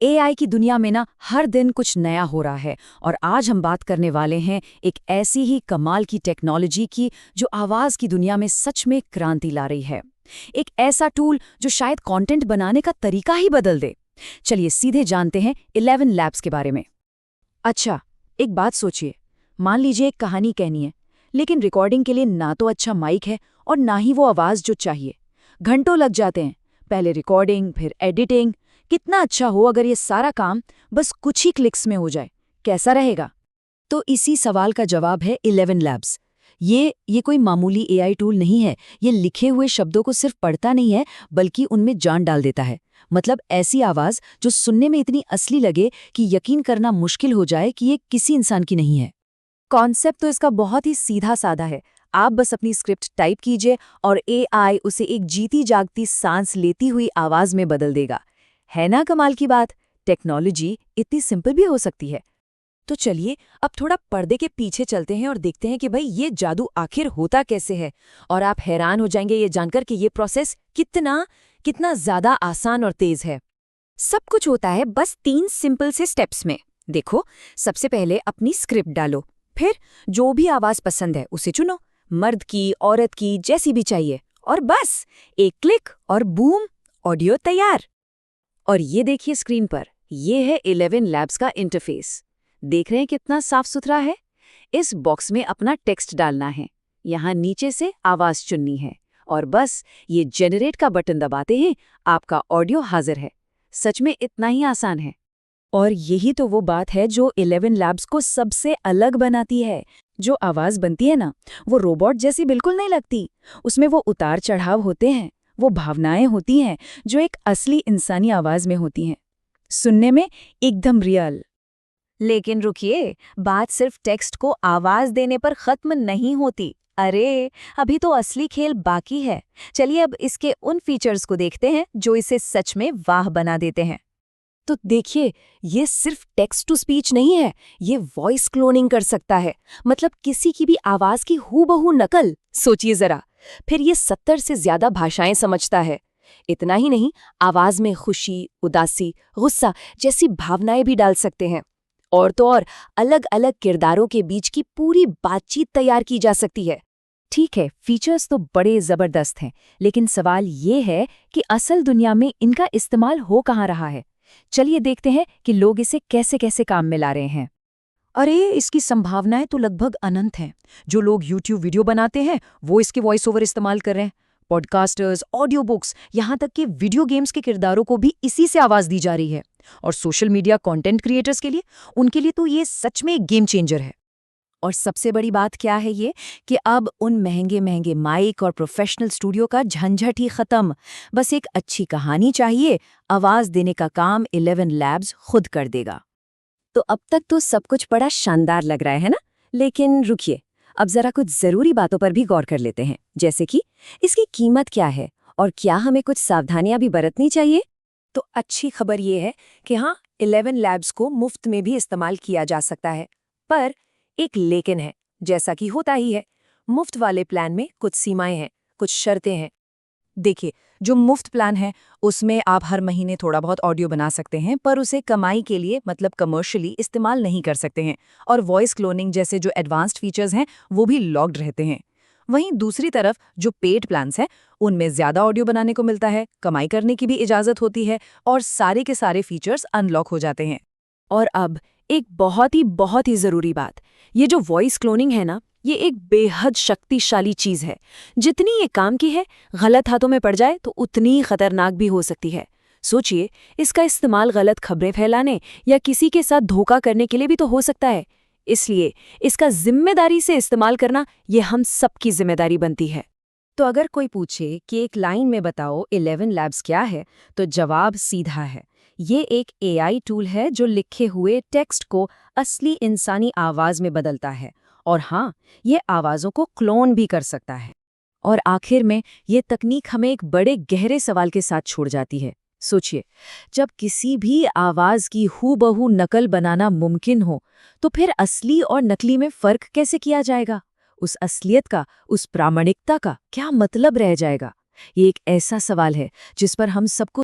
AI की दुनिया में ना हर दिन कुछ नया हो रहा है और आज हम बात करने वाले हैं एक ऐसी ही कमाल की टेक्नोलॉजी की जो आवाज़ की दुनिया में सच में क्रांति ला रही है। एक ऐसा टूल जो शायद कंटेंट बनाने का तरीका ही बदल दे। चलिए सीधे जानते हैं 11 लैब्स के बारे में। अच्छा, एक बात सोचिए, मान लीजिए एक कहानी कहनी है, लेकिन रिकॉर्डिंग के लिए ना तो अच्छा माइक है और ना ही वो आवाज़ जो चाहिए। घंटों लग जाते हैं, पहले रिकॉर्डिंग फिर एडिटिंग। कितना अच्छा हो अगर ये सारा काम बस कुछ ही क्लिक्स में हो जाए, कैसा रहेगा? तो इसी सवाल का जवाब है 11 लैब्स। ये कोई मामूली एआई टूल नहीं है। ये लिखे हुए शब्दों को सिर्फ पढ़ता नहीं है, बल्कि उनमें जान डाल देता है। मतलब ऐसी आवाज़ जो सुनने में इतनी असली लगे कि यकीन करना मुश्किल हो जाए कि ये किसी इंसान की नहीं है। कॉन्सेप्ट तो इसका बहुत ही सीधा साधा है। आप बस अपनी स्क्रिप्ट टाइप कीजिए और एआई उसे एक जीती जागती सांस लेती हुई आवाज़ में बदल देगा। है ना कमाल की बात? टेक्नोलॉजी इतनी सिंपल भी हो सकती है। तो चलिए अब थोड़ा पर्दे के पीछे चलते हैं और देखते हैं कि भाई ये जादू आखिर होता कैसे है। और आप हैरान हो जाएंगे ये जानकर कि ये प्रोसेस कितना कितना ज्यादा आसान और तेज है। सब कुछ होता है बस 3 सिंपल से स्टेप्स में। देखो, सबसे पहले अपनी स्क्रिप्ट डालो, फिर जो भी आवाज पसंद है उसे चुनो, मर्द की, औरत की, जैसी भी चाहिए, और बस एक क्लिक और बूम, ऑडियो तैयार। और ये देखिए स्क्रीन पर, ये है 11 लैब्स का इंटरफेस। देख रहे हैं कितना साफ सुथरा है? इस बॉक्स में अपना टेक्स्ट डालना है, यहाँ नीचे से आवाज चुननी है, और बस ये जनरेट का बटन दबाते हैं, आपका ऑडियो हाजिर है। सच में इतना ही आसान है। और यही तो वो बात है जो 11 लैब्स को सबसे अलग बनाती है। जो आवाज बनती है ना, वो रोबोट जैसी बिल्कुल नहीं लगती। उसमें वो उतार चढ़ाव होते हैं, वो भावनाएं होती हैं जो एक असली इंसानी आवाज में होती हैं, सुनने में एकदम रियल। लेकिन रुकिए, बात सिर्फ टेक्स्ट को आवाज देने पर खत्म नहीं होती। अरे, अभी तो असली खेल बाकी है। चलिए अब इसके उन फीचर्स को देखते हैं जो इसे सच में वाह बना देते हैं। तो देखिए, ये सिर्फ टेक्स्ट टू स्पीच नहीं है, ये वॉइस क्लोनिंग कर सकता है। मतलब किसी की भी आवाज की हूबहू नकल। सोचिए जरा। फिर ये 70 से ज्यादा भाषाएं समझता है। इतना ही नहीं, आवाज में खुशी, उदासी, गुस्सा जैसी भावनाएं भी डाल सकते हैं। और तो और, अलग अलग किरदारों के बीच की पूरी बातचीत तैयार की जा सकती है। ठीक है, फीचर्स तो बड़े जबरदस्त हैं, लेकिन सवाल ये है कि असल दुनिया में इनका इस्तेमाल हो कहाँ रहा है। चलिए देखते हैं कि लोग इसे कैसे कैसे काम में ला रहे हैं। अरे, इसकी संभावनाएं तो लगभग अनंत हैं। जो लोग YouTube वीडियो बनाते हैं वो इसके वॉइस ओवर इस्तेमाल कर रहे हैं। पॉडकास्टर्स, ऑडियो बुक्स, यहाँ तक कि वीडियो गेम्स के किरदारों को भी इसी से आवाज दी जा रही है। और सोशल मीडिया कंटेंट क्रिएटर्स के लिए, उनके लिए तो ये सच में एक गेम चेंजर है। और सबसे बड़ी बात क्या है ये कि अब उन महंगे महंगे माइक और प्रोफेशनल स्टूडियो का झंझट ही खत्म। बस एक अच्छी कहानी चाहिए, आवाज देने का काम 11 लैब्स खुद कर देगा। तो अब तक तो सब कुछ बड़ा शानदार लग रहा है ना? लेकिन रुकिए, अब जरा कुछ जरूरी बातों पर भी गौर कर लेते हैं, जैसे कि इसकी कीमत क्या है और क्या हमें कुछ सावधानियां भी बरतनी चाहिए। तो अच्छी खबर ये है कि हाँ, 11 लैब्स को मुफ्त में भी इस्तेमाल किया जा सकता है। पर एक लेकिन है, जैसा कि होता ही है, मुफ्त वाले प्लान में कुछ सीमाएं हैं, कुछ शर्तें हैं। देखिए, जो मुफ्त प्लान है उसमें आप हर महीने थोड़ा बहुत ऑडियो बना सकते हैं, पर उसे कमाई के लिए मतलब कमर्शियली इस्तेमाल नहीं कर सकते हैं। और वॉइस क्लोनिंग जैसे जो एडवांस्ड फीचर्स हैं वो भी लॉक्ड रहते हैं। वहीं दूसरी तरफ जो पेड प्लान्स हैं उनमें ज्यादा ऑडियो बनाने को मिलता है, कमाई करने की भी इजाजत होती है, और सारे के सारे फीचर्स अनलॉक हो जाते हैं। और अब एक बहुत ही जरूरी बात, ये जो वॉइस क्लोनिंग है ना, ये एक बेहद शक्तिशाली चीज है। जितनी ये काम की है, गलत हाथों में पड़ जाए तो उतनी खतरनाक भी हो सकती है। सोचिए, इसका इस्तेमाल गलत खबरें फैलाने या किसी के साथ धोखा करने के लिए भी तो हो सकता है। इसलिए इसका जिम्मेदारी से इस्तेमाल करना ये हम सबकी जिम्मेदारी बनती है। तो अगर कोई पूछे कि एक लाइन में बताओ 11 लैब्स क्या है, तो जवाब सीधा है। ये एक एआई टूल है जो लिखे हुए टेक्स्ट को असली इंसानी आवाज में बदलता है, और हाँ, ये आवाज़ों को क्लोन भी कर सकता है। और आखिर में ये तकनीक हमें एक बड़े गहरे सवाल के साथ छोड़ जाती है। सोचिए, जब किसी भी आवाज़ की हूबहू नकल बनाना मुमकिन हो, तो फिर असली और नकली में फ़र्क कैसे किया जाएगा? उस असलियत का, उस प्रामाणिकता का क्या मतलब रह जाएगा? ये एक ऐसा सवाल है जिस पर हम सबको